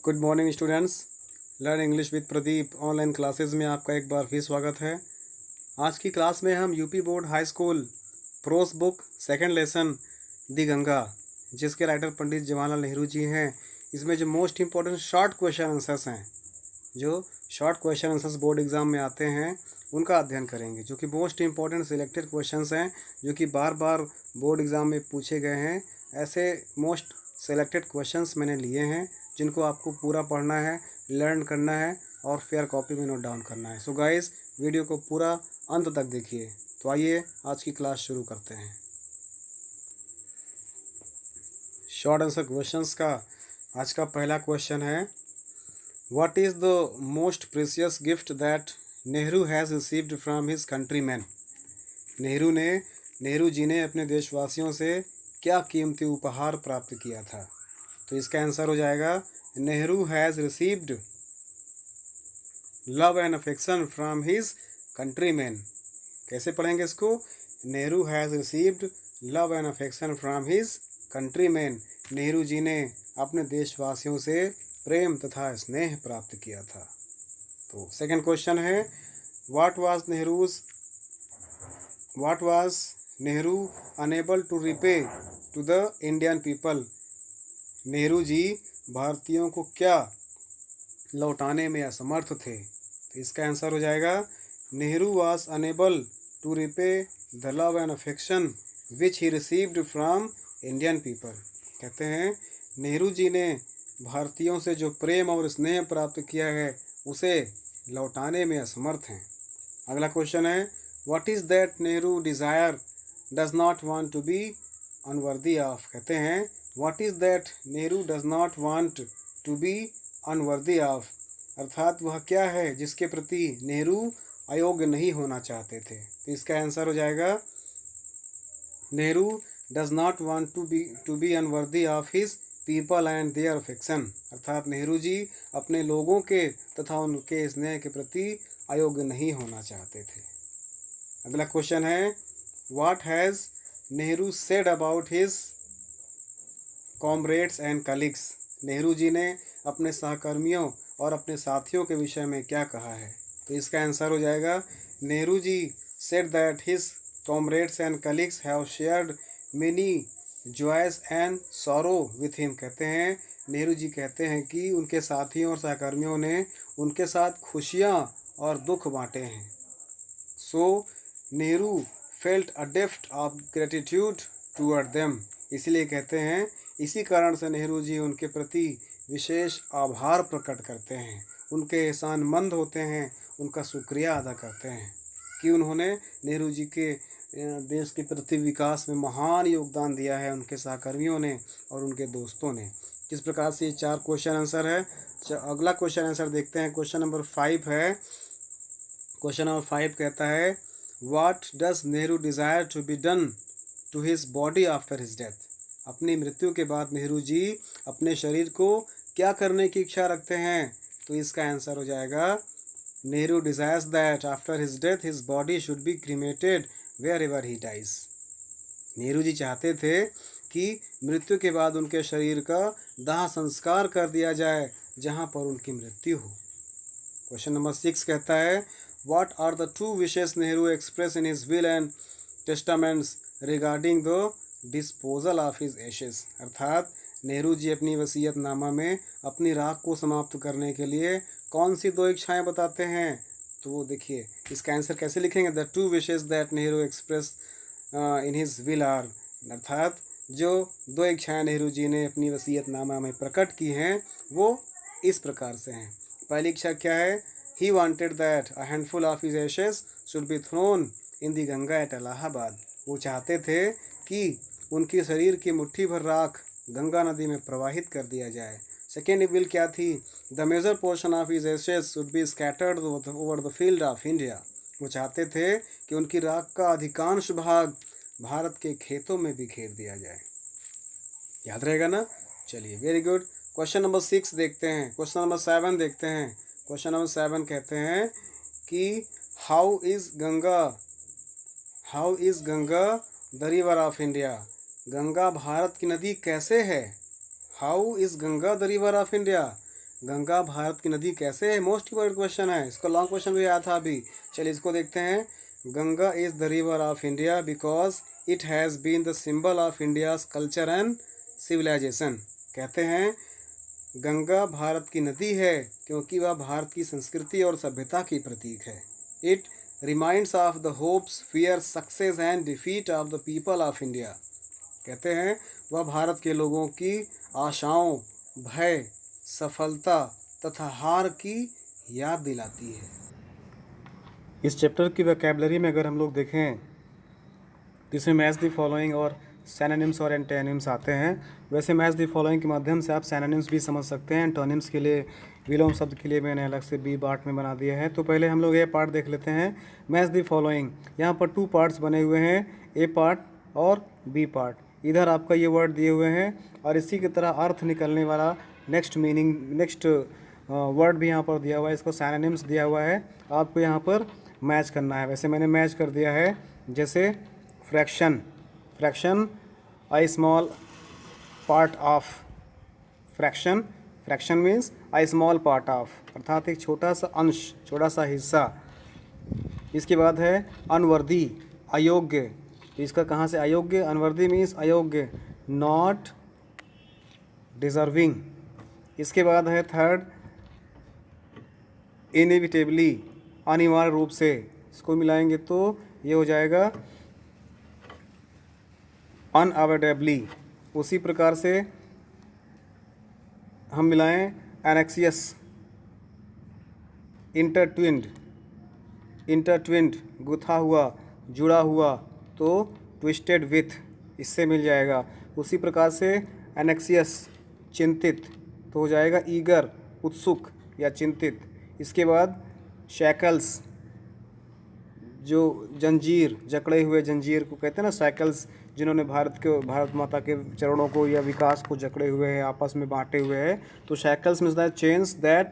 Good morning students. Learn English with Pradeep online classes में आपका एक बार फिर स्वागत है। आज की क्लास में हम UP board high school prose book second lesson the Ganga, जिसके राइटर पंडित जवाहरलाल नेहरू जी हैं, इसमें जो most important short question answers हैं, जो short question answers board exam में आते हैं, उनका अध्ययन करेंगे। जो कि मोस्ट इम्पोर्टेंट सिलेक्टेड क्वेश्चंस हैं, जो कि बार बार बोर्ड एग्ज़ाम में पूछे गए हैं। ऐसे मोस्ट सेलेक्टेड क्वेश्चंस मैंने लिए हैं, जिनको आपको पूरा पढ़ना है, लर्न करना है और फेयर कॉपी में नोट डाउन करना है। सो गाइस, वीडियो को पूरा अंत तक देखिए। तो आइए आज की क्लास शुरू करते हैं। शॉर्ट आंसर क्वेश्चंस का आज का पहला क्वेश्चन है, what is the most precious gift that Nehru has received from his countrymen. Nehru ji ने अपने देशवासियों से क्या कीमती उपहार प्राप्त किया था। तो इसका आंसर हो जाएगा, Nehru has received love and affection from his countrymen. कैसे पढ़ेंगे इसको? Nehru has received love and affection from his countrymen. Nehru ji ने अपने देशवासियों से प्रेम तथा स्नेह प्राप्त किया था। तो सेकंड क्वेश्चन है, what was Nehru enable to repay to the Indian people. Nehru ji भारतीयों को क्या लौटाने में असमर्थ थे। तो इसका आंसर हो जाएगा, Nehru was unable to repay the love and affection which he received from Indian people. कहते हैं नेहरू जी ने भारतीयों से जो प्रेम और स्नेह प्राप्त किया है, उसे लौटाने में असमर्थ हैं। अगला क्वेश्चन है, what is that Nehru desire does not want to be unworthy of. कहते हैं what is that Nehru does not want to be unworthy of, अर्थात वह क्या है जिसके प्रति नेहरू अयोग्य नहीं होना चाहते थे। तो इसका आंसर हो जाएगा, Nehru does not want to be unworthy of his people and their affection, अर्थात नेहरू जी अपने लोगों के तथा उनके स्नेह के प्रति अयोग्य नहीं होना चाहते थे। अगला क्वेश्चन है, what has Nehru said about his comrades and colleagues. Nehru ji ने अपने सहकर्मियों और अपने साथियों के विषय में क्या कहा है। तो इसका आंसर हो जाएगा, Nehru ji said that his comrades and colleagues have shared many joys and sorrow with him. कहते हैं नेहरू जी कहते हैं कि उनके साथियों और सहकर्मियों ने उनके साथ खुशियाँ और दुख बांटे हैं। So Nehru felt a depth of gratitude toward them. इसलिए कहते हैं इसी कारण से नेहरू जी उनके प्रति विशेष आभार प्रकट करते हैं, उनके एहसानमंद होते हैं, उनका शुक्रिया अदा करते हैं कि उन्होंने नेहरू जी के देश के प्रति विकास में महान योगदान दिया है, उनके सहकर्मियों ने और उनके दोस्तों ने। किस प्रकार से ये 4 क्वेश्चन आंसर है। अगला क्वेश्चन आंसर देखते हैं। क्वेश्चन नंबर 5 है। क्वेश्चन नंबर 5 कहता है, what does Nehru desire to be done to his body after his death. अपनी मृत्यु के बाद नेहरू जी अपने शरीर को क्या करने की इच्छा रखते हैं। तो इसका आंसर हो जाएगा, Nehru desires that after his death his body should be cremated wherever he dies. Nehru ji चाहते थे कि मृत्यु के बाद उनके शरीर का दाह संस्कार कर दिया जाए जहाँ पर उनकी मृत्यु हो। क्वेश्चन नंबर 6 कहता है, what are the 2 wishes Nehru express in his will and testaments regarding the disposal of his ashes. अर्थात नेहरू जी अपनी वसीयतनामा में अपनी राख को समाप्त करने के लिए कौन सी 2 इच्छाएं बताते हैं। तो वो देखिए इसका आंसर कैसे लिखेंगे, the 2 wishes that Nehru express in his will are, अर्थात जो 2 इच्छाएं नेहरू जी ने अपनी वसीयतनामा में प्रकट की हैं, वो इस प्रकार से हैं। पहली इच्छा क्या है, he wanted that a handful of his ashes should be thrown in the Ganga at Allahabad. वो चाहते थे कि उनके शरीर की मुट्ठी भर राख गंगा नदी में प्रवाहित कर दिया जाए। सेकेंड विल क्या थी, the major portion of his ashes should be scattered over the field of India. वो चाहते थे कि उनकी राख का अधिकांश भाग भारत के खेतों में बिखेर दिया जाए। याद रहेगा ना? चलिए, वेरी गुड। क्वेश्चन नंबर 6 देखते हैं। क्वेश्चन नंबर 7 देखते हैं। क्वेश्चन नंबर 7 कहते हैं कि how is Ganga the river of India. Ganga Bharat की नदी कैसे है। How is Ganga the river of India, Ganga Bharat की नदी कैसे है? मोस्ट इम्पोर्टेंट क्वेश्चन है, इसका लॉन्ग क्वेश्चन भी आया था अभी। चलिए इसको देखते हैं। Ganga is the river of India because it has been the symbol of India's culture and civilisation. कहते हैं गंगा भारत की नदी है क्योंकि वह भारत की संस्कृति और सभ्यता की प्रतीक है। It reminds of the hopes, fear, success and defeat of the people of India. कहते हैं वह भारत के लोगों की आशाओं, भय, सफलता तथा हार की याद दिलाती है। इस चैप्टर की वोकैबुलरी में अगर हम लोग देखें तो इसमें मैच द फॉलोइंग और सैनोनिम्स और एंटोनिम्स आते हैं। वैसे मैच द फॉलोइंग के माध्यम से आप सैनोनिम्स भी समझ सकते हैं। एंटोनिम्स के लिए, विलोम शब्द के लिए मैंने अलग से बी पार्ट में बना दिया है। तो पहले हम लोग ए पार्ट देख लेते हैं। मैच द फॉलोइंग, यहाँ पर 2 पार्ट्स बने हुए हैं, ए पार्ट और बी पार्ट। इधर आपका ये वर्ड दिए हुए हैं और इसी की तरह अर्थ निकलने वाला नेक्स्ट वर्ड भी यहाँ पर दिया हुआ है। इसको सैनोनिम्स दिया हुआ है, आपको यहाँ पर मैच करना है। वैसे मैंने मैच कर दिया है, जैसे fraction, a small part of fraction means a small part of, अर्थात एक छोटा सा अंश, छोटा सा हिस्सा। इसके बाद है अनवर्दी, अयोग्य। इसका कहाँ से अयोग्य? अनवर्दी मीन्स अयोग्य, नॉट डिजर्विंग। इसके बाद है थर्ड इनएविटेबली, अनिवार्य रूप से। इसको मिलाएंगे तो ये हो जाएगा अनअवॉइडेबली। उसी प्रकार से हम मिलाएं एनेक्सियस, इंटरट्विंड, गुथा हुआ, जुड़ा हुआ, तो ट्विस्टेड विथ, इससे मिल जाएगा। उसी प्रकार से एनेक्सियस, चिंतित, तो हो जाएगा ईगर, उत्सुक या चिंतित। इसके बाद शैकल्स, जो जंजीर, जकड़े हुए जंजीर को कहते हैं ना, साइकिल्स, जिन्होंने भारत माता के चरणों को या विकास को जकड़े हुए हैं, आपस में बांटे हुए हैं। तो shackles means that chains that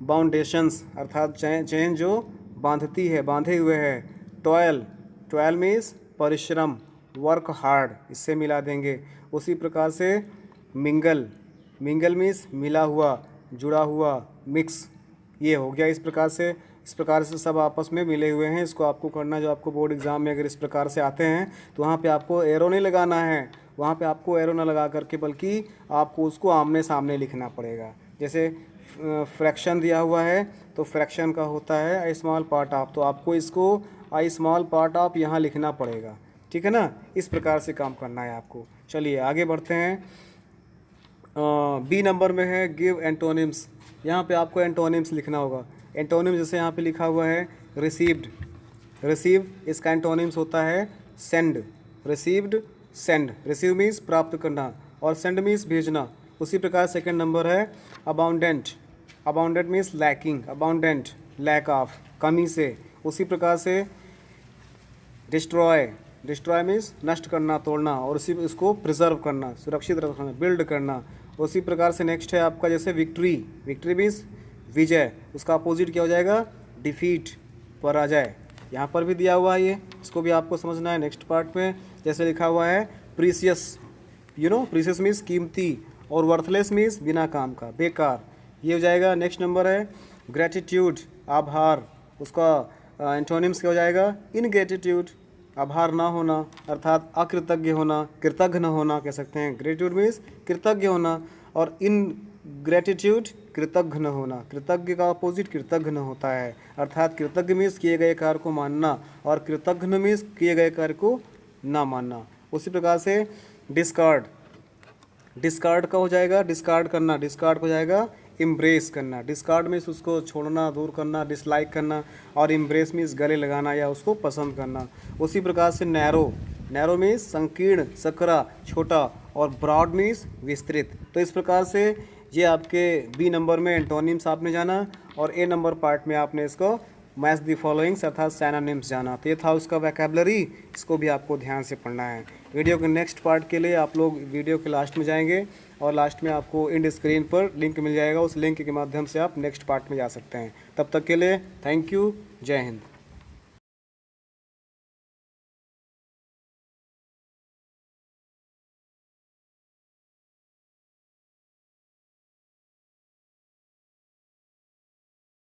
बाउंडेशंस, अर्थात चेन जो बांधती है, बांधे हुए है। टॉयल मीन्स परिश्रम, वर्क हार्ड, इससे मिला देंगे। उसी प्रकार से मिंगल मीन्स मिला हुआ, जुड़ा हुआ, मिक्स, ये हो गया। इस प्रकार से सब आपस में मिले हुए हैं। इसको आपको करना, जो आपको बोर्ड एग्जाम में अगर इस प्रकार से आते हैं तो वहाँ पे आपको एरो नहीं लगाना है, वहाँ पे आपको एरो ना लगा करके, बल्कि आपको उसको आमने सामने लिखना पड़ेगा। जैसे फ्रैक्शन दिया हुआ है तो फ्रैक्शन का होता है आई स्मॉल पार्ट ऑफ, तो आपको इसको आई स्मॉल पार्ट ऑफ यहाँ लिखना पड़ेगा, ठीक है ना। इस प्रकार से काम करना है आपको। चलिए आगे बढ़ते हैं। बी नंबर में है गिव एंटोनिम्स। यहाँ पे आपको एंटोनिम्स लिखना होगा। एंटोनिम्स जैसे यहाँ पे लिखा हुआ है रिसीव्ड, इसका एंटोनिम्स होता है सेंड। रिसीव मीन्स प्राप्त करना और सेंड मीन्स भेजना। उसी प्रकार सेकंड नंबर है abundant means lacking, abundant lack of, कमी से। उसी प्रकार से डिस्ट्रॉय मीन्स नष्ट करना, तोड़ना, और इसको प्रिजर्व करना, सुरक्षित रखना, बिल्ड करना। उसी प्रकार से नेक्स्ट है आपका जैसे विक्ट्री मीन्स विजय, उसका अपोजिट क्या हो जाएगा? डिफीट, पराजय। यहाँ पर भी दिया हुआ है ये, इसको भी आपको समझना है। नेक्स्ट पार्ट में जैसे लिखा हुआ है प्रीसियस, प्रीसियस मीन्स कीमती, और वर्थलेस मीन्स बिना काम का, बेकार, ये हो जाएगा। नेक्स्ट नंबर है ग्रेटिट्यूड, आभार, उसका एंटोनिम्स क्या हो जाएगा? इनग्रेटिट्यूड, आभार ना होना, अर्थात अकृतज्ञ होना, कृतज्ञ न होना कह सकते हैं। ग्रेटिट्यूड मीन्स कृतज्ञ होना, और इनग्रेटिट्यूड कृतज्ञ न होना। कृतज्ञ का अपोजिट कृतज्ञ न होता है, अर्थात कृतज्ञ मीन्स किए गए कार्य को मानना और कृतज्ञ मीन्स किए गए कार्य को ना मानना। उसी प्रकार से डिस्कार्ड का हो जाएगा डिस्कार्ड करना, डिस्कार्ड हो जाएगा इम्ब्रेस करना। डिस्कार्ड मीन्स उसको छोड़ना, दूर करना, डिसलाइक करना, और इम्ब्रेस मीन्स गले लगाना या उसको पसंद करना। उसी प्रकार से नैरो मीन्स संकीर्ण, सकरा, छोटा, और ब्रॉड मीन्स विस्तृत। तो इस प्रकार से ये आपके बी नंबर में एंटोनिम्स आपने जाना, और ए नंबर पार्ट में आपने इसको मैच द फॉलोइंग्स अर्थात सैनोनिम्स जाना। तो ये था उसका वोकैबुलरी, इसको भी आपको ध्यान से पढ़ना है। वीडियो के नेक्स्ट पार्ट के लिए आप लोग वीडियो के लास्ट में जाएंगे, और लास्ट में आपको इंड स्क्रीन पर लिंक मिल जाएगा, उस लिंक के माध्यम से आप नेक्स्ट पार्ट में जा सकते हैं। तब तक के लिए थैंक यू, जय हिंद।